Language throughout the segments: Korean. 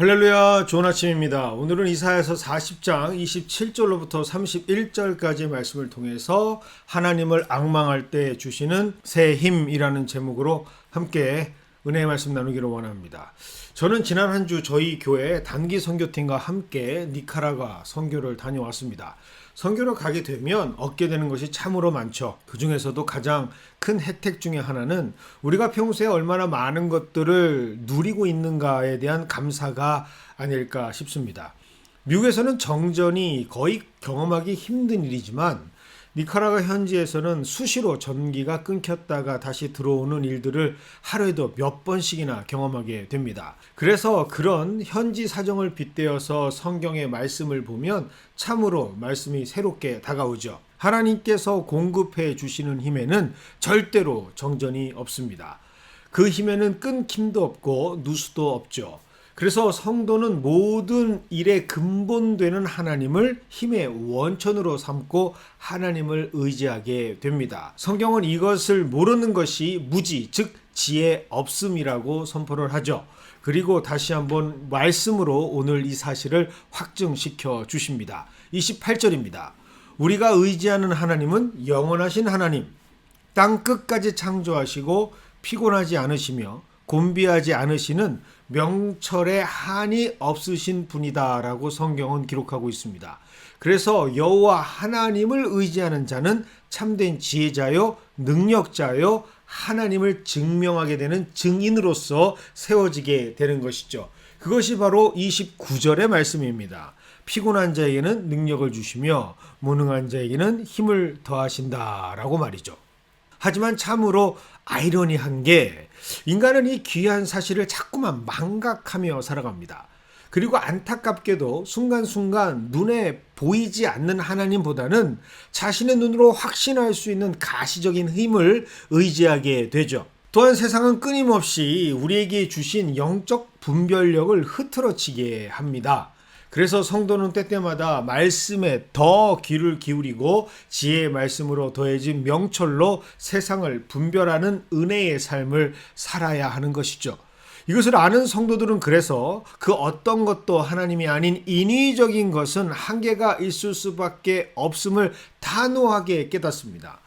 할렐루야, 좋은 아침입니다. 오늘은 이사야서 40장 27절로부터 31절까지 말씀을 통해서 하나님을 앙망할 때 주시는 새 힘이라는 제목으로 함께 은혜의 말씀 나누기를 원합니다. 저는 지난 한 주 저희 교회 단기 선교팀과 함께 니카라과 선교를 다녀왔습니다. 선교를 가게 되면 얻게 되는 것이 참으로 많죠. 그 중에서도 가장 큰 혜택 중에 하나는 우리가 평소에 얼마나 많은 것들을 누리고 있는가에 대한 감사가 아닐까 싶습니다. 미국에서는 정전이 거의 경험하기 힘든 일이지만 니카라과 현지에서는 수시로 전기가 끊겼다가 다시 들어오는 일들을 하루에도 몇 번씩이나 경험하게 됩니다. 그래서 그런 현지 사정을 빗대어서 성경의 말씀을 보면 참으로 말씀이 새롭게 다가오죠. 하나님께서 공급해 주시는 힘에는 절대로 정전이 없습니다. 그 힘에는 끊김도 없고 누수도 없죠. 그래서 성도는 모든 일의 근본되는 하나님을 힘의 원천으로 삼고 하나님을 의지하게 됩니다. 성경은 이것을 모르는 것이 무지, 즉 지혜 없음이라고 선포를 하죠. 그리고 다시 한번 말씀으로 오늘 이 사실을 확증시켜 주십니다. 28절입니다. 우리가 의지하는 하나님은 영원하신 하나님, 땅 끝까지 창조하시고 피곤하지 않으시며 곤비하지 않으시는 명철에 한이 없으신 분이다라고 성경은 기록하고 있습니다. 그래서 여호와 하나님을 의지하는 자는 참된 지혜자요, 능력자요, 하나님을 증명하게 되는 증인으로서 세워지게 되는 것이죠. 그것이 바로 29절의 말씀입니다. 피곤한 자에게는 능력을 주시며 무능한 자에게는 힘을 더하신다라고 말이죠. 하지만 참으로 아이러니한 게 인간은 이 귀한 사실을 자꾸만 망각하며 살아갑니다. 그리고 안타깝게도 순간순간 눈에 보이지 않는 하나님보다는 자신의 눈으로 확신할 수 있는 가시적인 힘을 의지하게 되죠. 또한 세상은 끊임없이 우리에게 주신 영적 분별력을 흐트러치게 합니다. 그래서 성도는 때때마다 말씀에 더 귀를 기울이고 지혜의 말씀으로 더해진 명철로 세상을 분별하는 은혜의 삶을 살아야 하는 것이죠. 이것을 아는 성도들은 그래서 그 어떤 것도 하나님이 아닌 인위적인 것은 한계가 있을 수밖에 없음을 단호하게 깨닫습니다.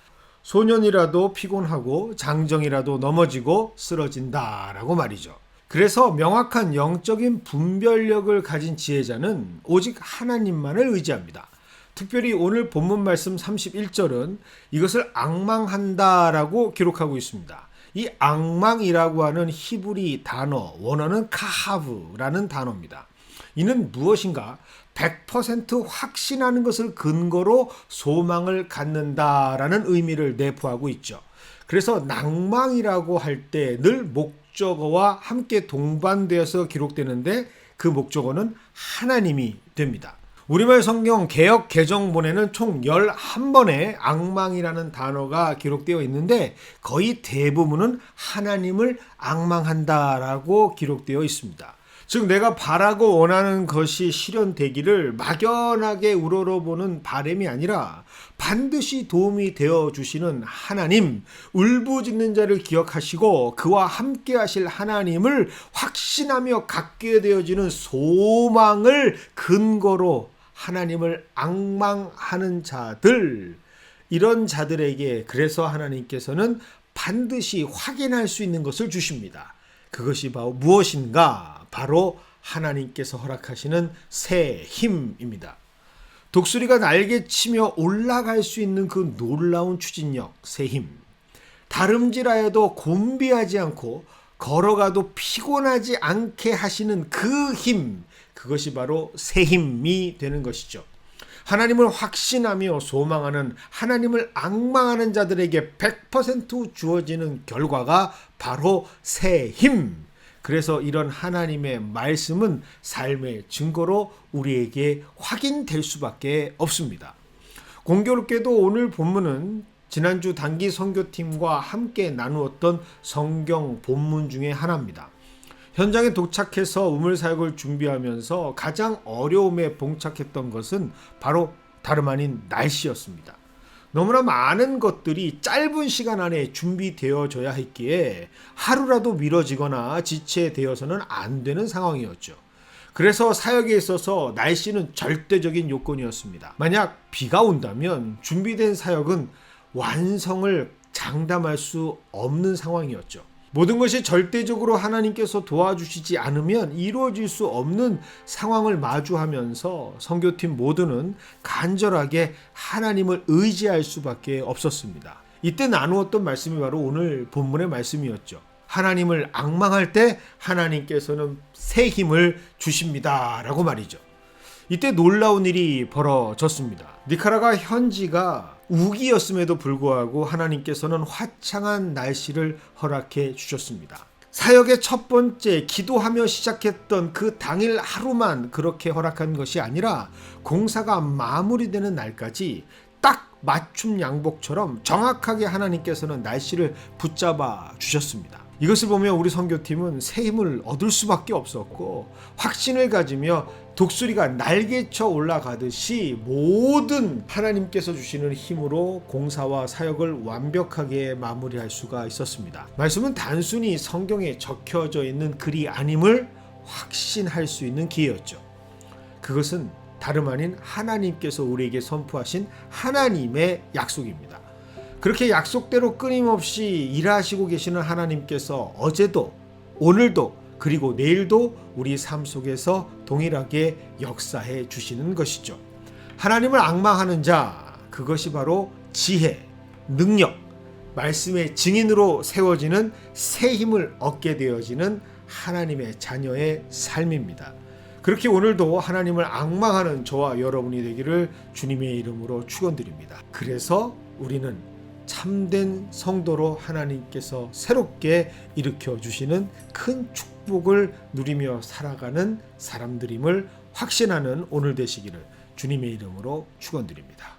소년이라도 피곤하고 장정이라도 넘어지고 쓰러진다라고 말이죠. 그래서 명확한 영적인 분별력을 가진 지혜자는 오직 하나님만을 의지합니다. 특별히 오늘 본문 말씀 31절은 이것을 앙망한다라고 기록하고 있습니다. 이 앙망이라고 하는 히브리 단어, 원어는 카하브라는 단어입니다. 이는 무엇인가? 100% 확신하는 것을 근거로 소망을 갖는다라는 의미를 내포하고 있죠. 그래서 낭망이라고 할 때 늘 목적어와 함께 동반되어서 기록되는데 그 목적어는 하나님이 됩니다. 우리말 성경 개역 개정본에는 총 11번의 앙망이라는 단어가 기록되어 있는데 거의 대부분은 하나님을 앙망한다라고 기록되어 있습니다. 즉 내가 바라고 원하는 것이 실현되기를 막연하게 우러러보는 바람이 아니라 반드시 도움이 되어주시는 하나님, 울부짖는 자를 기억하시고 그와 함께 하실 하나님을 확신하며 갖게 되어지는 소망을 근거로 하나님을 앙망하는 자들, 이런 자들에게 그래서 하나님께서는 반드시 확인할 수 있는 것을 주십니다. 그것이 바로 무엇인가? 바로 하나님께서 허락하시는 새 힘입니다. 독수리가 날개치며 올라갈 수 있는 그 놀라운 추진력, 새 힘. 다름질하여도 곤비하지 않고 걸어가도 피곤하지 않게 하시는 그 힘, 그것이 바로 새 힘이 되는 것이죠. 하나님을 확신하며 소망하는, 하나님을 앙망하는 자들에게 100% 주어지는 결과가 바로 새 힘. 그래서 이런 하나님의 말씀은 삶의 증거로 우리에게 확인될 수밖에 없습니다. 공교롭게도 오늘 본문은 지난주 단기 선교팀과 함께 나누었던 성경 본문 중에 하나입니다. 현장에 도착해서 우물사역을 준비하면서 가장 어려움에 봉착했던 것은 바로 다름 아닌 날씨였습니다. 너무나 많은 것들이 짧은 시간 안에 준비되어져야 했기에 하루라도 미뤄지거나 지체되어서는 안 되는 상황이었죠. 그래서 사역에 있어서 날씨는 절대적인 요건이었습니다. 만약 비가 온다면 준비된 사역은 완성을 장담할 수 없는 상황이었죠. 모든 것이 절대적으로 하나님께서 도와주시지 않으면 이루어질 수 없는 상황을 마주하면서 선교팀 모두는 간절하게 하나님을 의지할 수밖에 없었습니다. 이때 나누었던 말씀이 바로 오늘 본문의 말씀이었죠. 하나님을 앙망할 때 하나님께서는 새 힘을 주십니다 라고 말이죠. 이때 놀라운 일이 벌어졌습니다. 니카라과 현지가 우기였음에도 불구하고 하나님께서는 화창한 날씨를 허락해 주셨습니다. 사역의 첫 번째 기도하며 시작했던 그 당일 하루만 그렇게 허락한 것이 아니라 공사가 마무리되는 날까지 딱 맞춤 양복처럼 정확하게 하나님께서는 날씨를 붙잡아 주셨습니다. 이것을 보며 우리 선교팀은 새 힘을 얻을 수밖에 없었고 확신을 가지며 독수리가 날개쳐 올라가듯이 모든 하나님께서 주시는 힘으로 공사와 사역을 완벽하게 마무리할 수가 있었습니다. 말씀은 단순히 성경에 적혀져 있는 글이 아님을 확신할 수 있는 기회였죠. 그것은 다름 아닌 하나님께서 우리에게 선포하신 하나님의 약속입니다. 그렇게 약속대로 끊임없이 일하시고 계시는 하나님께서 어제도 오늘도 그리고 내일도 우리 삶 속에서 동일하게 역사해 주시는 것이죠. 하나님을 앙망하는 자, 그것이 바로 지혜, 능력, 말씀의 증인으로 세워지는 새 힘을 얻게 되어지는 하나님의 자녀의 삶입니다. 그렇게 오늘도 하나님을 앙망하는 저와 여러분이 되기를 주님의 이름으로 축원드립니다. 그래서 우리는 참된 성도로 하나님께서 새롭게 일으켜 주시는 큰 축복을 누리며 살아가는 사람들임을 확신하는 오늘 되시기를 주님의 이름으로 축원드립니다.